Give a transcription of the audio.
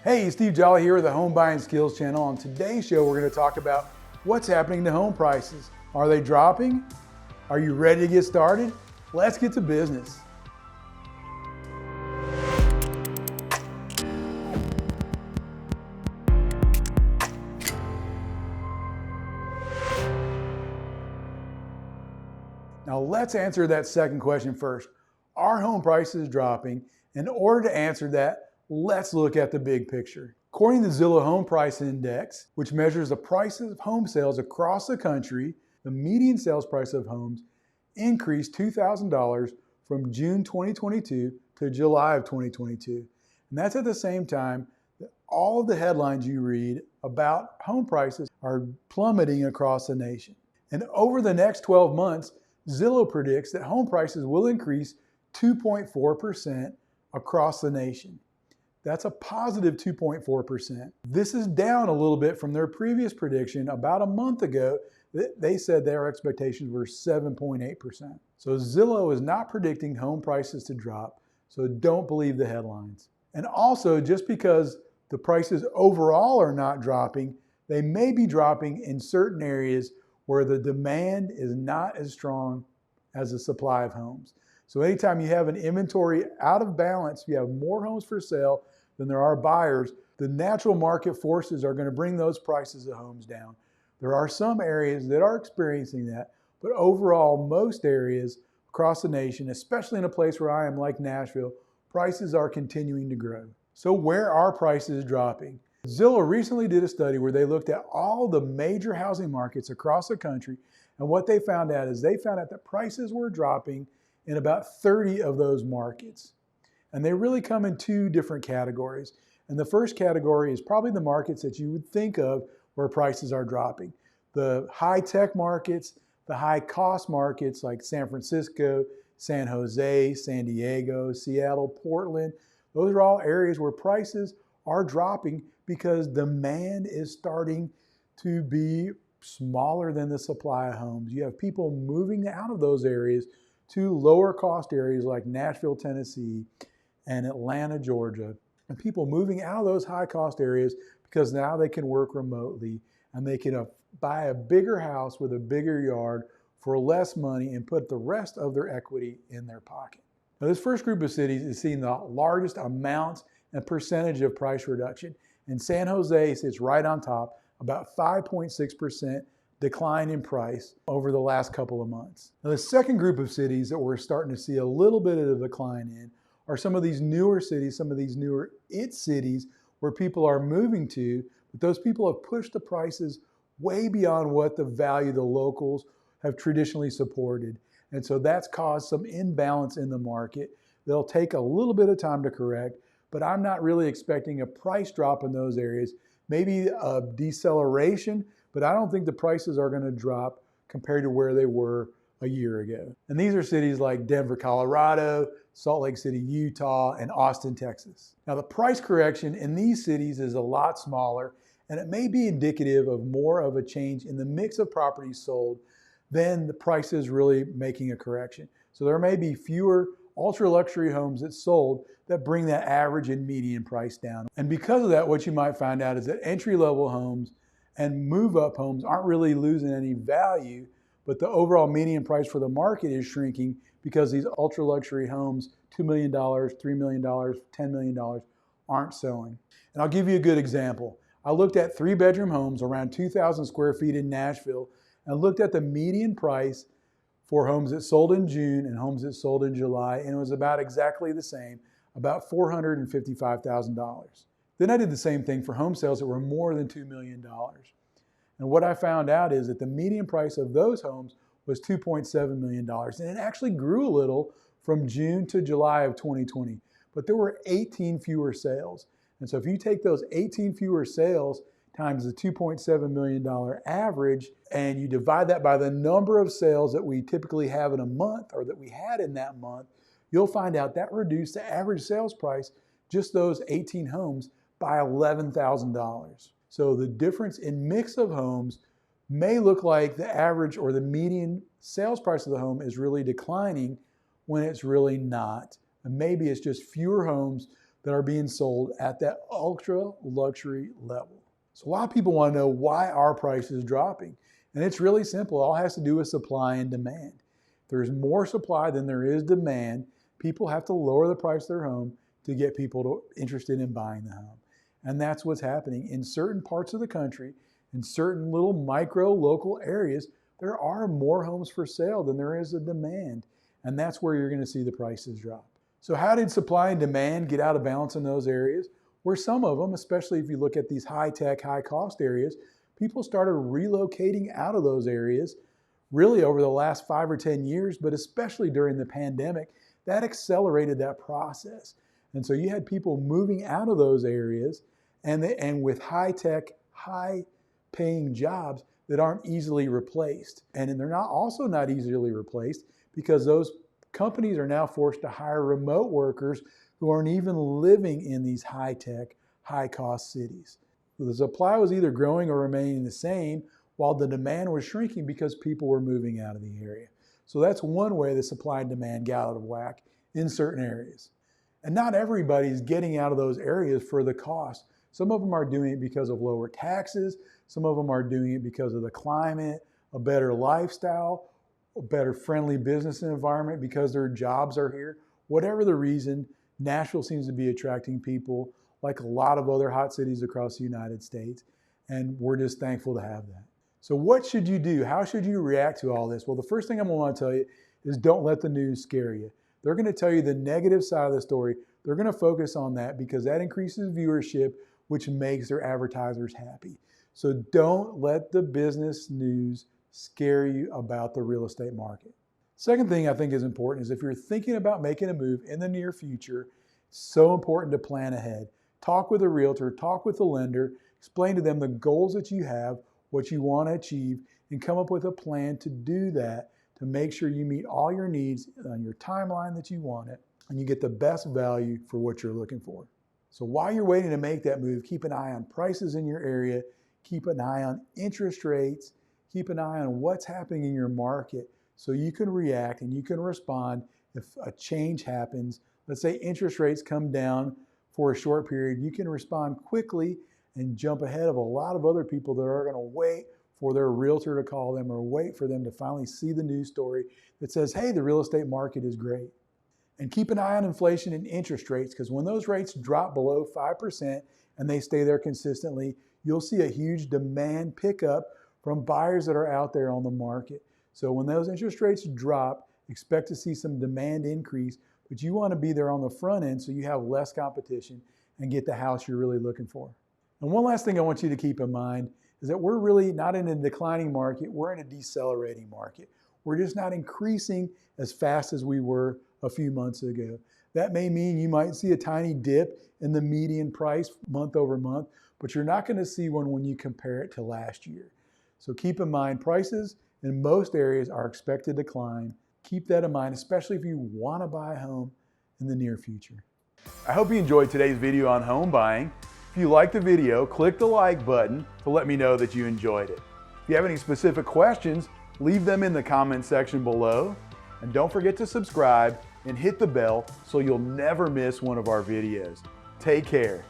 Hey, Steve Jolly here with the Home Buying Skills channel. On today's show, we're going to talk about what's happening to home prices. Are they dropping? Are you ready to get started? Let's get to business. Now let's answer that second question first. Are home prices dropping? In order to answer that, let's look at the big picture. According to the Zillow Home Price Index, which measures the prices of home sales across the country, the median sales price of homes increased $2,000 from June 2022 to July of 2022. And that's at the same time that all of the headlines you read about home prices are plummeting across the nation. And over the next 12 months, Zillow predicts that home prices will increase 2.4% across the nation. That's a positive 2.4%. This is down a little bit from their previous prediction about a month ago. They said their expectations were 7.8%. So Zillow is not predicting home prices to drop, so don't believe the headlines. And also, just because the prices overall are not dropping, they may be dropping in certain areas where the demand is not as strong as the supply of homes. So anytime you have an inventory out of balance, you have more homes for sale than there are buyers, the natural market forces are going to bring those prices of homes down. There are some areas that are experiencing that, but overall, most areas across the nation, especially in a place where I am like Nashville, prices are continuing to grow. So where are prices dropping? Zillow recently did a study where they looked at all the major housing markets across the country, and what they found out is they found out that prices were dropping in about 30 of those markets. And they really come in two different categories. And the first category is probably the markets that you would think of where prices are dropping. The high-tech markets, the high-cost markets like San Francisco, San Jose, San Diego, Seattle, Portland. Those are all areas where prices are dropping because demand is starting to be smaller than the supply of homes. You have people moving out of those areas to lower cost areas like Nashville, Tennessee, and Atlanta, Georgia, and people moving out of those high cost areas because now they can work remotely and they can buy a bigger house with a bigger yard for less money and put the rest of their equity in their pocket. Now, this first group of cities is seeing the largest amounts and percentage of price reduction. And San Jose sits right on top, about 5.6% decline in price over the last couple of months. Now, the second group of cities that we're starting to see a little bit of a decline in are some of these newer cities, some of these newer it cities where people are moving to, but those people have pushed the prices way beyond what the value the locals have traditionally supported. And so that's caused some imbalance in the market. They'll take a little bit of time to correct, but I'm not really expecting a price drop in those areas. Maybe a deceleration, but I don't think the prices are going to drop compared to where they were a year ago. And these are cities like Denver, Colorado, Salt Lake City, Utah, and Austin, Texas. Now, the price correction in these cities is a lot smaller, and it may be indicative of more of a change in the mix of properties sold than the prices really making a correction. So there may be fewer ultra luxury homes that sold that bring that average and median price down. And because of that, what you might find out is that entry-level homes and move-up homes aren't really losing any value, but the overall median price for the market is shrinking because these ultra luxury homes, $2 million, $3 million, $10 million, aren't selling. And I'll give you a good example. I looked at 3-bedroom homes around 2,000 square feet in Nashville and looked at the median price for homes that sold in June and homes that sold in July, and it was about exactly the same, about $455,000. Then I did the same thing for home sales that were more than $2 million. And what I found out is that the median price of those homes was $2.7 million. And it actually grew a little from June to July of 2020, but there were 18 fewer sales. And so if you take those 18 fewer sales times the $2.7 million average, and you divide that by the number of sales that we typically have in a month or that we had in that month, you'll find out that reduced the average sales price, just those 18 homes, by $11,000. So the difference in mix of homes may look like the average or the median sales price of the home is really declining when it's really not. And maybe it's just fewer homes that are being sold at that ultra luxury level. So a lot of people want to know why our price is dropping. And it's really simple. It all has to do with supply and demand. If there's more supply than there is demand, people have to lower the price of their home to get people interested in buying the home. And that's what's happening in certain parts of the country, in certain little micro local areas. There are more homes for sale than there is a demand. And that's where you're going to see the prices drop. So how did supply and demand get out of balance in those areas? Where some of them, especially if you look at these high-tech, high-cost areas, people started relocating out of those areas really over the last 5 or 10 years, but especially during the pandemic, that accelerated that process. And so you had people moving out of those areas and with high-tech, high-paying jobs that aren't easily replaced. And they're also not easily replaced because those companies are now forced to hire remote workers who aren't even living in these high-tech, high-cost cities. So the supply was either growing or remaining the same while the demand was shrinking because people were moving out of the area. So that's one way the supply and demand got out of whack in certain areas. And not everybody's getting out of those areas for the cost. Some of them are doing it because of lower taxes. Some of them are doing it because of the climate, a better lifestyle, a better friendly business environment because their jobs are here. Whatever the reason, Nashville seems to be attracting people like a lot of other hot cities across the United States. And we're just thankful to have that. So what should you do? How should you react to all this? Well, the first thing I'm going to want to tell you is don't let the news scare you. They're going to tell you the negative side of the story. They're going to focus on that because that increases viewership, which makes their advertisers happy. So don't let the business news scare you about the real estate market. Second thing I think is important is if you're thinking about making a move in the near future, it's so important to plan ahead. Talk with a realtor, talk with a lender, explain to them the goals that you have, what you want to achieve, and come up with a plan to do that to make sure you meet all your needs on your timeline that you want it, and you get the best value for what you're looking for. So while you're waiting to make that move, keep an eye on prices in your area, keep an eye on interest rates, keep an eye on what's happening in your market so you can react and you can respond if a change happens. Let's say interest rates come down for a short period, you can respond quickly and jump ahead of a lot of other people that are going to wait for their realtor to call them or wait for them to finally see the news story that says, hey, the real estate market is great. And keep an eye on inflation and interest rates because when those rates drop below 5% and they stay there consistently, you'll see a huge demand pickup from buyers that are out there on the market. So when those interest rates drop, expect to see some demand increase, but you want to be there on the front end so you have less competition and get the house you're really looking for. And one last thing I want you to keep in mind is that we're really not in a declining market, we're in a decelerating market. We're just not increasing as fast as we were a few months ago. That may mean you might see a tiny dip in the median price month over month, but you're not going to see one when you compare it to last year. So keep in mind, prices in most areas are expected to decline. Keep that in mind, especially if you want to buy a home in the near future. I hope you enjoyed today's video on home buying. If you liked the video, click the like button to let me know that you enjoyed it. If you have any specific questions, leave them in the comment section below. And don't forget to subscribe and hit the bell so you'll never miss one of our videos. Take care.